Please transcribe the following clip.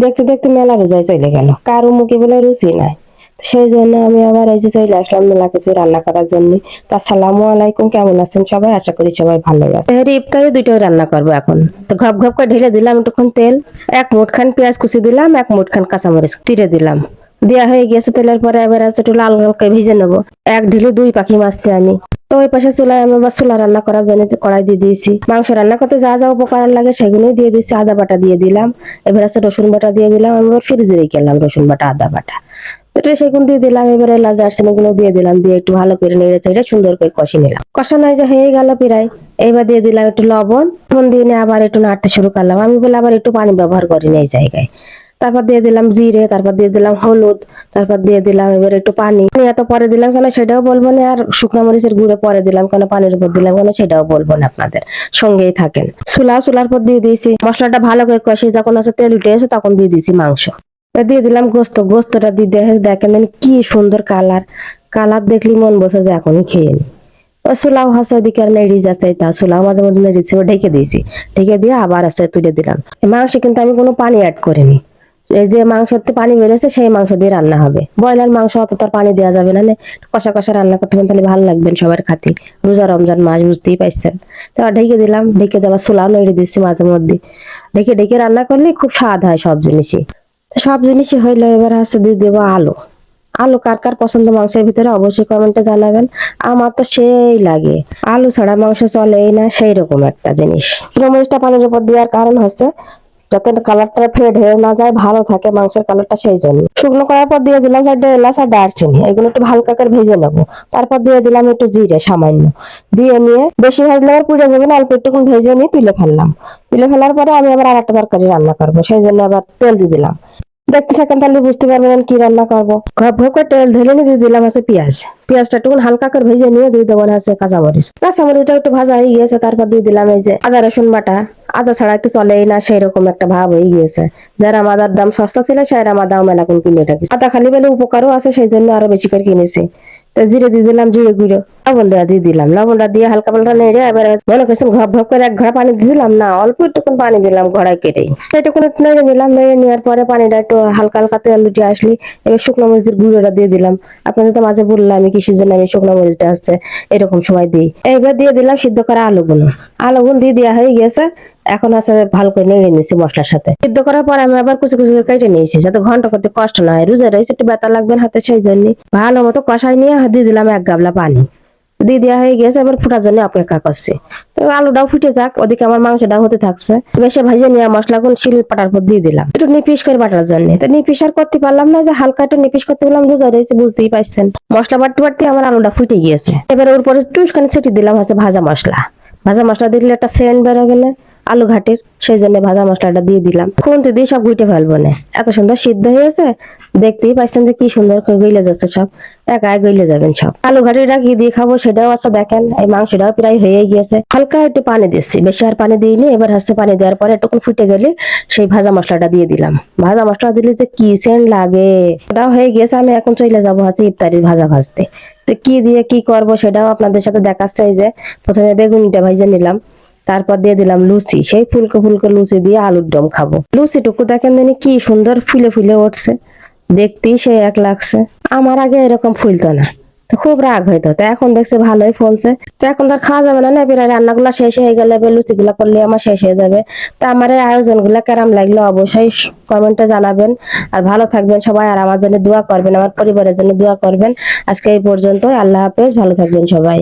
দেখতে দেখতে মেলা রোজায় চলে গেল, কারো মুখে বলে রুচি নাই। সেই জন্য আমি আবার এই যে চলে আসলাম মেলা কিছু রান্না করার জন্য। তো আসসালামু আলাইকুম, কেমন আছেন সবাই? আশা করি সবাই ভালো আছে। ইফতারে দুইটাই রান্না করবো এখন। তো ঘপ ঘপ করে ঢেলে দিলাম একটুক্ষণ তেল, এক মুঠ খান পেঁয়াজ কুচি দিলাম, এক মুঠ খান কাঁচামরিচ চিড়ে দিলাম। দেওয়া হয়ে গেছে তেলের পরে এবার আছে একটু লাল হালকা ভেজে নেবো। এক ঢিলে দুই পাখি মারছি আমি। তো ওই পাশে চুলায় আমি আবার চুলা রান্না করার জন্য কড়াই দিয়ে দিয়েছি। মাংস রান্না করতে যা যা উপকরণ লাগে সেগুলোই দিয়ে দিচ্ছি। আদা বাটা দিয়ে দিলাম, এবার আছে রসুন বাটা দিয়ে দিলাম। আমি ফ্রিজে রেখে এলাম রসুন বাটা আদা বাটা। এটা সেগুন দিয়ে দিলাম, এবারে এলাচ দারচিনি গুলো দিয়ে দিলাম, দিয়ে একটু ভালো করে নেড়ে চেড়ে সুন্দর করে কষে নিলাম। কষানো যে হয়ে গেল প্রায়, এবার দিয়ে দিলাম একটু লবণ। লবণ দিয়ে নিয়ে আবার একটু নাড়তে শুরু করলাম। আমি বলে আবার একটু পানি ব্যবহার করি না এই জায়গায়। তারপর দিয়ে দিলাম জিরে, তারপর দিয়ে দিলাম হলুদ, তারপর দিয়ে দিলাম এবার একটু পানি। এত পরে দিলাম কেন সেটাও বলবো না, আর শুকনো মরিচের গুঁড়ো পরে দিলাম কেন, পানির উপর দিলাম কেন সেটাও বলবো না, আপনাদের সঙ্গেই থাকেন। চুলার পর দিয়ে দিয়েছি মশলাটা ভালো করে কষে, যখন আছে তেল উঠে এসে তখন দিয়ে দিয়েছি মাংস। দিয়ে দিলাম গোস্তটা দিয়ে দেখেন কি সুন্দর কালার। কালার দেখলি মন বসে যে এখনই খেয়ে নি। চুলাও হাসে ওদিকে আর নেড়ি যাচ্ছে, তা চুলাও মাঝে মধ্যে নেড়েছি, ঢেকে দিয়েছি। ঢেকে দিয়ে আবার আছে তুলে দিলাম। মাংসে কিন্তু আমি কোনো পানি অ্যাড করিনি। এই যে মাংসতে পানি বেরোছে সেই মাংস দিয়ে রান্না হবে। ব্রয়লার মাংস অত তার পানি দেওয়া যাবে না, কষা কষা রান্না করতে তাহলে ভালো লাগবেন সবার খাতে। রোজা রমজান মাস বুঝতেই পাইছেন। তো ঢেকে দিলাম, ঢেকে দেওয়া চুলাও নেড়ে দিচ্ছি মাঝে মধ্যে। ঢেকে ঢেকে রান্না করলে খুব স্বাদ হয় সব জিনিসই। সব জিনিসই হইলো, এবার আছে দিয়ে দেবো আলু। আলু কার কার পছন্দ মাংসের ভিতরে অবশ্যই কমেন্টে জানাবেন। আমার তো সেই লাগে, আলু ছাড়া মাংস চলেই না, সেই রকম একটা জিনিস। মরিচটা পানির উপর দেওয়ার কারণ হচ্ছে যাতে কালারটা ফেড হয়ে না যায়, ভালো থাকে মাংসের কালারটা, সেই জন্য। শুকনো করার পর দিয়ে দিলাম চারটে এলাচ আর দারচিনি, এগুলো একটু হালকা করে ভেজে নেবো। তারপর দিয়ে দিলাম একটু জিরে সামান্য, দিয়ে নিয়ে বেশি ভাজলে আর পুড়ে যাবে না, অল্প একটুকুন ভেজে নিয়ে তুলে ফেললাম। তুলে ফেলার পরে আমি আবার আর একটা তরকারি রান্না করবো, সেই জন্য আবার তেল দিয়ে দিলাম। দেখতে থাকেন তাহলে বুঝতে পারবেন কি রান্না করবো। ঘপ ঘপ করে তেল ঢেলে নিয়ে দিয়ে দিলাম আছে পেঁয়াজ। পেঁয়াজটা একটু হালকা করে ভেজে নিয়ে দিয়ে দেবো আছে কাঁচামরিচ। কাঁচামরিচটা একটু ভাজা হয়ে গিয়েছে, তারপর দিয়ে দিলাম এই যে আদা রসুন বাটা। আদা ছাড়া তো চলেই না, সেই রকম একটা ভাব হয়ে গিয়েছে। যারা আদার দাম সস্তা ছিল সেরা আদাও মেলা কোন কিনে রাখিস। আদা খালি বলে উপকারও আছে, সেই জন্য আরো বেশি করে কিনেছি। তো জিরে দিয়ে দিলাম, জিরে গুঁড়ো, লবণ দেওয়া দিয়ে দিলাম। লবণটা দিয়ে হালকা পাল্টা নেড়ে এবার মনে করছেন ঘপ ঘপ করে এক ঘড়া পানি দিয়ে দিলাম না, অল্প একটুকুন পানি দিলাম ঘড়ায় কেটেই। সেটুকুন নেড়ে নিলাম, নেড়ে নেওয়ার পরে পানিটা একটু হালকা হালকা তেল দুটি আসলি এবার শুকনো মরিচের গুঁড়োটা দিয়ে দিলাম। আপনাদের তো মাঝে বললাম আমি কিসের জন্য আমি শুকনো মরিচটা আসছে এরকম সময় দিই। এবার দিয়ে দিলাম সিদ্ধ করা আলুগুলো। আলুগুলো দিয়ে দেওয়া হয়ে গেছে। এখন আছে ভালো করে নেড়ে নিচ্ছি মশলার সাথে। সিদ্ধ করার পর আমি আবার কুচি কুচি করে কেটে নিয়েছি, যাতে ঘন্টা করতে কষ্ট না হয়। রোজা রয়েছে একটু ব্যথা লাগবে হাতে, সেই জন্য ভালো মতো কষাই নিয়ে দিয়ে দিলাম এক গাবলা পানি। দিয়ে দেওয়া হয়ে গেছে, এবার ফুটার জন্য অপেক্ষা করছি। তো আলুটাও ফুটে যাক, ওদিকে আমার মাংসটাও হতে থাকছে। বেশি ভাজে নিয়ে মশলাগুলো শিল পাটার পর দিয়ে দিলাম একটু নিপিস করে বাটার জন্য। তো নিপিস আর করতে পারলাম না, যে হালকা একটু নিপিস করতে পারলাম, রোজা রয়েছে বুঝতেই পারছেন। মশলা বাড়তে বাড়তে আমার আলুটা ফুটে গিয়েছে। এবার ওর পরে টুসখানি ছিটি দিলাম হচ্ছে ভাজা মশলা। ভাজা মশলা দিলে একটা সেন্ট বেরোবে না আলু ঘাটের, সেই জন্য ভাজা মশলাটা দিয়ে দিলাম। খুন্তি দিয়ে সব গুইটে ফেলবো না, এত সুন্দর সিদ্ধ হয়েছে। দেখতেই পাচ্ছেন যে কি সুন্দর করে গইলে যাচ্ছে সব, একাই গইলে যাবেন সব। আলু ঘাটিটা কি দিয়ে খাবো সেটাও আছে দেখেন। এই মাংসটাও প্রায় হয়ে গিয়েছে, হালকা একটু পানি দিচ্ছি, বেশি আর পানি দিইনি। এবার হচ্ছে পানি দেওয়ার পরে একটু ফুটে গেলে সেই ভাজা মশলাটা দিয়ে দিলাম। ভাজা মশলা দিলে যে কি সেন্ট লাগে, ওটাও হয়ে গেছে। আমি এখন চলে যাবো হচ্ছে ইফতারির ভাজা ভাজতে। তো কি দিয়ে কি করব সেটাও আপনাদের সাথে দেখাচ্ছে। এই যে প্রথমে বেগুনিটা ভেজে নিলাম, তারপর দিয়ে দিলাম লুচি, সেই ফুলকো ফুলকো লুচি দিয়ে আলুর দম খাবো। লুচিটুকু দেখেন জানি কি সুন্দর ফুলে ফুলে উঠছে, দেখতেই সে এক লাগছে। আমার আগে এরকম ফুলতো না, তো খুব রাগ হইতো। তো এখন দেখছে ভালোই ফলছে। তো এখন তো আর খাওয়া যাবে না, প্রায় রান্নাগুলা শেষ হয়ে গেলে লুচি গুলা করলে আমার শেষ হয়ে যাবে। তো আমার এই আয়োজন গুলা কেরাম লাগলো অবশ্যই কমেন্টে জানাবেন। আর ভালো থাকবেন সবাই, আর আমার জন্য দোয়া করবেন, আমার পরিবারের জন্য দোয়া করবেন। আজকে এই পর্যন্ত, আল্লাহ হাফেজ, ভালো থাকবেন সবাই।